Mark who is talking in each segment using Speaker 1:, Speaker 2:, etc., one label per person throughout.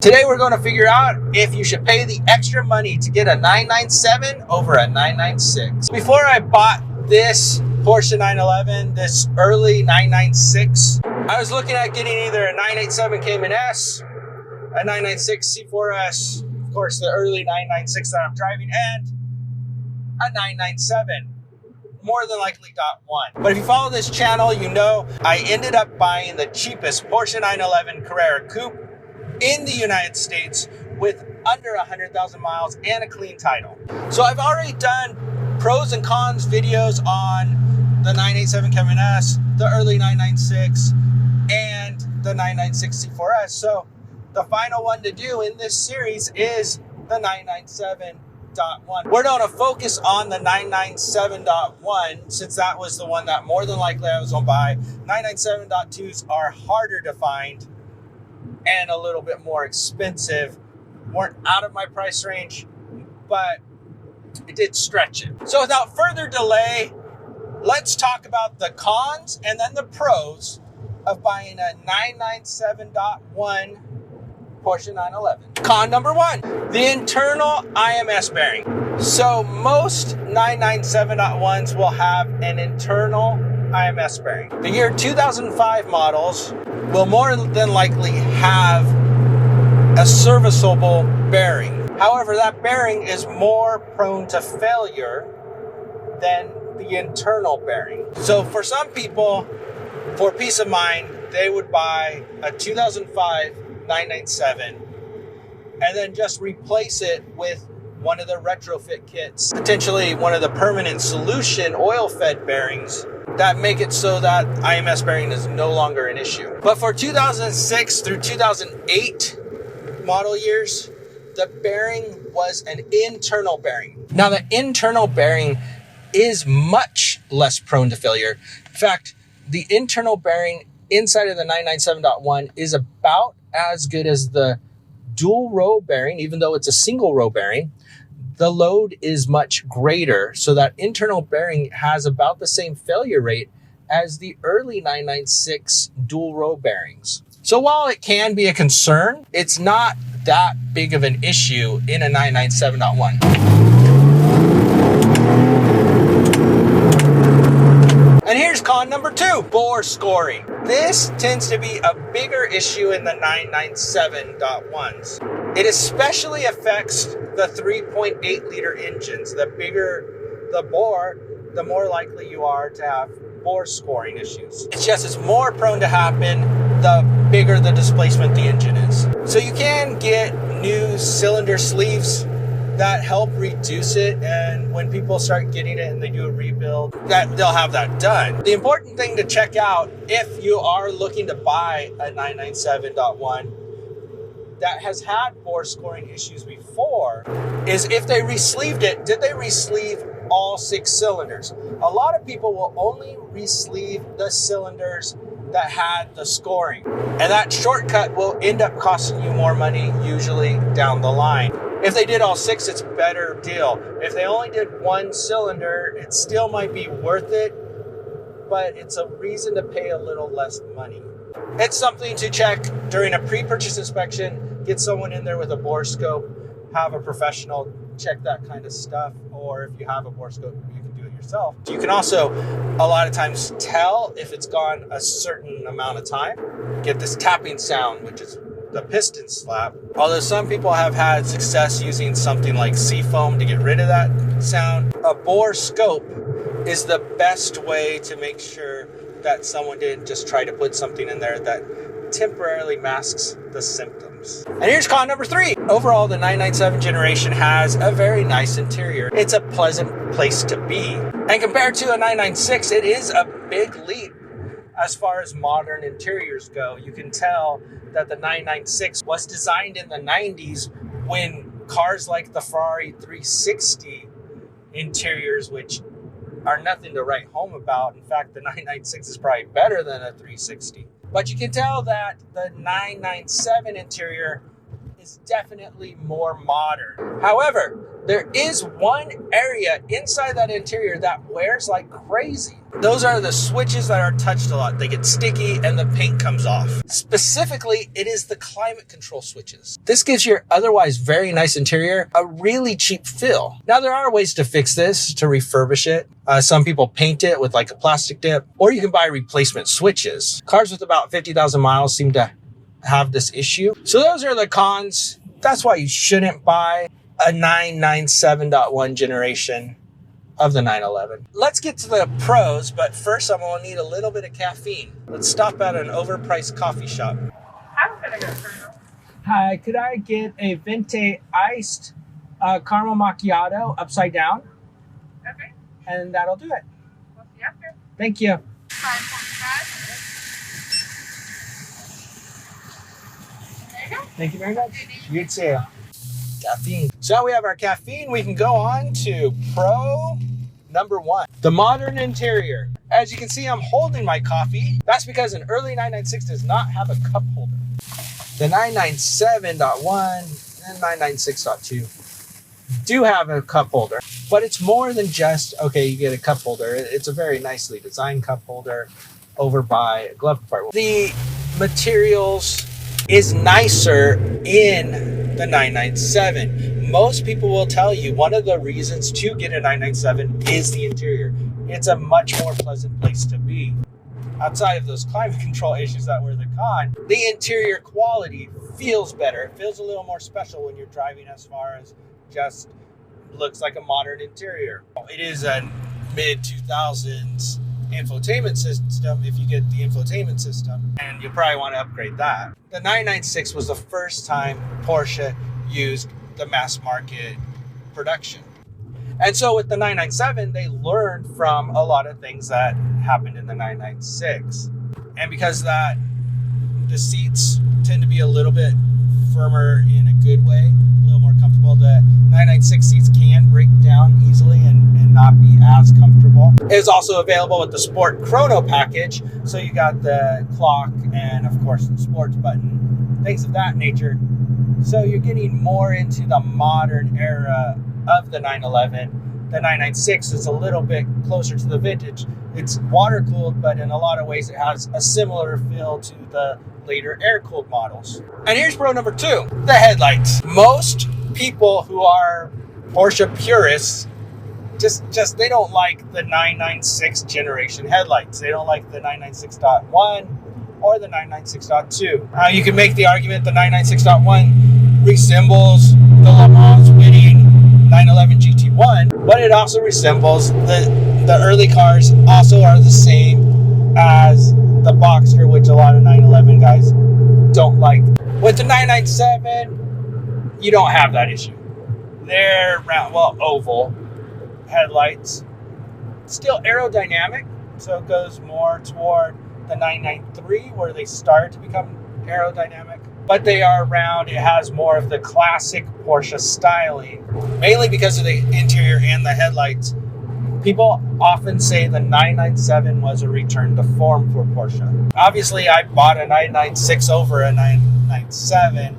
Speaker 1: Today we're going to figure out if you should pay the extra money to get a 997 over a 996. Before I bought this Porsche 911, this early 996, I was looking at getting either a 987 Cayman S, a 996 C4S, of course the early 996 that I'm driving, and a 997. More than likely .1. But if you follow this channel, you know I ended up buying the cheapest Porsche 911 Carrera Coupe in the United States with under 100,000 miles and a clean title. So I've already done pros and cons videos on the 987 Cayman S, the early 996, and the 996 C4S. So the final one to do in this series is the 997.1. We're going to focus on the 997.1 since that was the one that more than likely I was going to buy. 997.2s are harder to find and a little bit more expensive. Weren't out of my price range, but it did stretch it. So without further delay, let's talk about the cons and then the pros of buying a 997.1 Porsche 911. Con number one, the internal IMS bearing. So most 997.1s will have an internal IMS bearing. The year 2005 models will more than likely have a serviceable bearing. However, that bearing is more prone to failure than the internal bearing. So for some people, for peace of mind, they would buy a 2005 997 and then just replace it with one of the retrofit kits, potentially one of the permanent solution oil-fed bearings that make it so that IMS bearing is no longer an issue. But for 2006 through 2008 model years, the bearing was an internal bearing. Now the internal bearing is much less prone to failure. In fact, the internal bearing inside of the 997.1 is about as good as the dual row bearing, even though it's a single row bearing. The load is much greater, so that internal bearing has about the same failure rate as the early 996 dual row bearings. So while it can be a concern, it's not that big of an issue in a 997.1. And here's con number two, bore scoring. This tends to be a bigger issue in the 997.1s. It especially affects the 3.8 liter engines. The bigger the bore, the more likely you are to have bore scoring issues. It's just, it's more prone to happen the bigger the displacement the engine is. So you can get new cylinder sleeves that help reduce it, and when people start getting it and they do a rebuild, that they'll have that done. The important thing to check out if you are looking to buy a 997.1 that has had bore scoring issues before is if they re-sleeved it, did they re-sleeve all 6 cylinders? A lot of people will only re-sleeve the cylinders that had the scoring, and that shortcut will end up costing you more money usually down the line. If they did all 6, it's a better deal. If they only did 1 cylinder, it still might be worth it, but it's a reason to pay a little less money. It's something to check during a pre-purchase inspection. Get someone in there with a bore scope, have a professional check that kind of stuff, or if you have a bore scope, you can do it yourself. You can also, a lot of times, tell if it's gone a certain amount of time. Get this tapping sound, which is the piston slap. Although some people have had success using something like seafoam to get rid of that sound, a bore scope is the best way to make sure that someone didn't just try to put something in there that temporarily masks the symptoms. And here's con number 3. Overall, the 997 generation has a very nice interior. It's a pleasant place to be. And compared to a 996, it is a big leap as far as modern interiors go. You can tell that the 996 was designed in the 90s when cars like the Ferrari 360 interiors, which are nothing to write home about. In fact, the 996 is probably better than a 360. But you can tell that the 997 interior is definitely more modern. However, There is one area inside that interior that wears like crazy. Those are the switches that are touched a lot. They get sticky and the paint comes off. Specifically, it is the climate control switches. This gives your otherwise very nice interior a really cheap feel. Now, there are ways to fix this, to refurbish it. Some people paint it with like a plastic dip, or you can buy replacement switches. Cars with about 50,000 miles seem to have this issue. So those are the cons. That's why you shouldn't buy a 997.1 generation of the 911. Let's get to the pros, but first I'm gonna need a little bit of caffeine. Let's stop at an overpriced coffee shop.
Speaker 2: I'm gonna go Chrono.
Speaker 1: Hi, could I get a venti iced caramel macchiato upside down?
Speaker 2: Okay.
Speaker 1: And that'll do it.
Speaker 2: We'll see you after.
Speaker 1: Thank you.
Speaker 2: 5.5. There you go.
Speaker 1: Thank you very much. You too. Caffeine. So we have our caffeine. We can go on to pro number 1, the modern interior. As you can see, I'm holding my coffee. That's because an early 996 does not have a cup holder. The 997.1 and 996.2 do have a cup holder, but it's more than just, okay, you get a cup holder. It's a very nicely designed cup holder over by a glove compartment. The materials is nicer in the 997. Most people will tell you one of the reasons to get a 997 is the interior. It's a much more pleasant place to be. Outside of those climate control issues that were the con, the interior quality feels better. It feels a little more special when you're driving, as far as just looks like a modern interior. It is a mid-2000s infotainment system if you get the infotainment system, and you probably want to upgrade that. The 996 was the first time Porsche used the mass market production. And so with the 997, they learned from a lot of things that happened in the 996. And because that, the seats tend to be a little bit firmer in a good way, a little more comfortable. The 996 seats can break down easily and not be as comfortable. It is also available with the Sport Chrono package. So you got the clock and of course the sports button, things of that nature. So you're getting more into the modern era of the 911. The 996 is a little bit closer to the vintage. It's water cooled, but in a lot of ways it has a similar feel to the later air cooled models. And here's pro number 2, the headlights. Most people who are Porsche purists just they don't like the 996 generation headlights. They don't like the 996.1 or the 996.2. You can make the argument the 996.1 resembles the Le Mans winning 911 GT1, but it also resembles the early cars also are the same as the Boxster, which a lot of 911 guys don't like. With the 997, you don't have that issue. They're round, well, oval headlights, still aerodynamic, so it goes more toward the 993 where they start to become aerodynamic, but they are round. It has more of the classic Porsche styling, mainly because of the interior and the headlights. People often say the 997 was a return to form for Porsche. Obviously, I bought a 996 over a 997,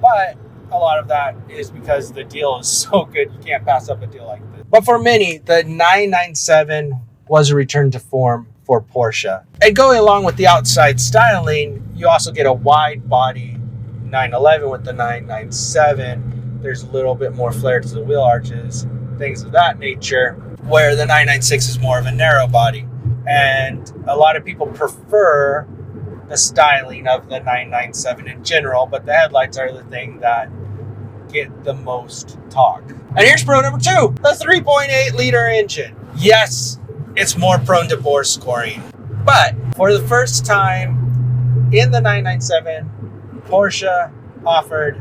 Speaker 1: but a lot of that is because the deal is so good, you can't pass up a deal like this. But for many, the 997 was a return to form for Porsche. And going along with the outside styling, you also get a wide body 911 with the 997. There's a little bit more flair to the wheel arches, things of that nature, where the 996 is more of a narrow body. And a lot of people prefer the styling of the 997 in general, but the headlights are the thing that get the most talk. And here's pro number 2, the 3.8 liter engine. Yes, it's more prone to bore scoring, but for the first time in the 997, Porsche offered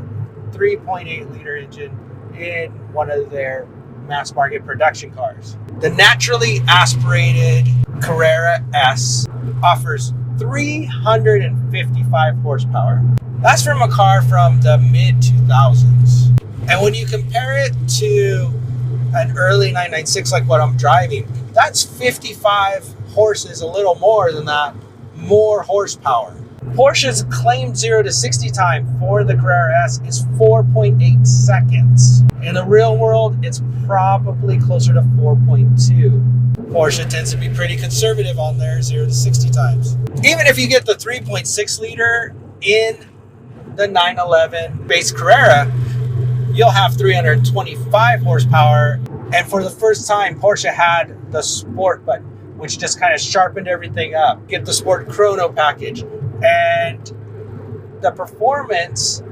Speaker 1: 3.8 liter engine in one of their mass market production cars. The naturally aspirated Carrera S offers 355 horsepower. That's from a car from the mid-2000s. And when you compare it to an early 996 like what I'm driving, that's 55 horses, a little more than that, more horsepower. Porsche's claimed 0 to 60 time for the Carrera S is 4.8 seconds. In the real world, it's probably closer to 4.2. Porsche tends to be pretty conservative on their 0 to 60 times. Even if you get the 3.6 liter in the 911 base Carrera, you'll have 325 horsepower. And for the first time, Porsche had the Sport button, which just kind of sharpened everything up. Get the Sport Chrono package. And the performance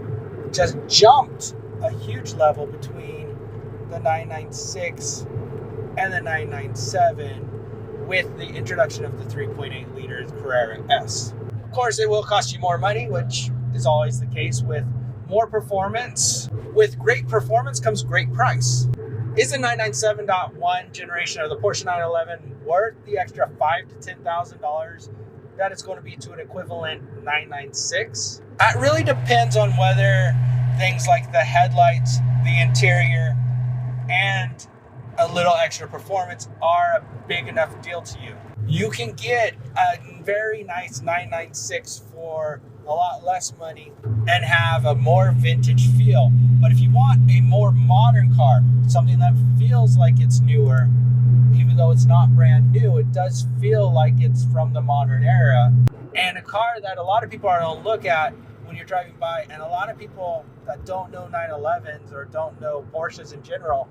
Speaker 1: just jumped a huge level between the 996 and the 997 with the introduction of the 3.8 liter Carrera S. Of course, it will cost you more money, which is always the case with more performance. With great performance comes great price. Is the 997.1 generation of the Porsche 911 worth the extra $5,000 to $10,000 that it's going to be to an equivalent 996? That really depends on whether things like the headlights, the interior, and a little extra performance are a big enough deal to you. You can get a very nice 996 for a lot less money and have a more vintage feel. But if you want a more modern car, something that feels like it's newer, even though it's not brand new, it does feel like it's from the modern era. And a car that a lot of people are going to look at when you're driving by, and a lot of people that don't know 911s or don't know Porsches in general,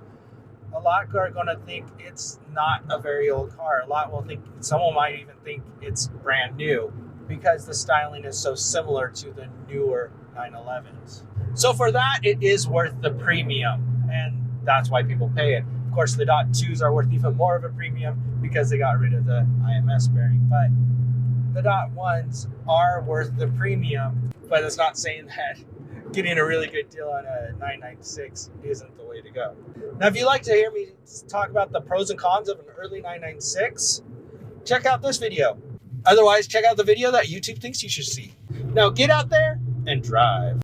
Speaker 1: a lot are going to think it's not a very old car. A lot will think, someone might even think it's brand new because the styling is so similar to the newer 911s. So for that, it is worth the premium, and that's why people pay it. Of course, the .2s are worth even more of a premium because they got rid of the IMS bearing, but the .1s are worth the premium, but it's not saying that getting a really good deal on a 996 isn't the way to go. Now, if you'd like to hear me talk about the pros and cons of an early 996, check out this video. Otherwise, check out the video that YouTube thinks you should see. Now, get out there and drive.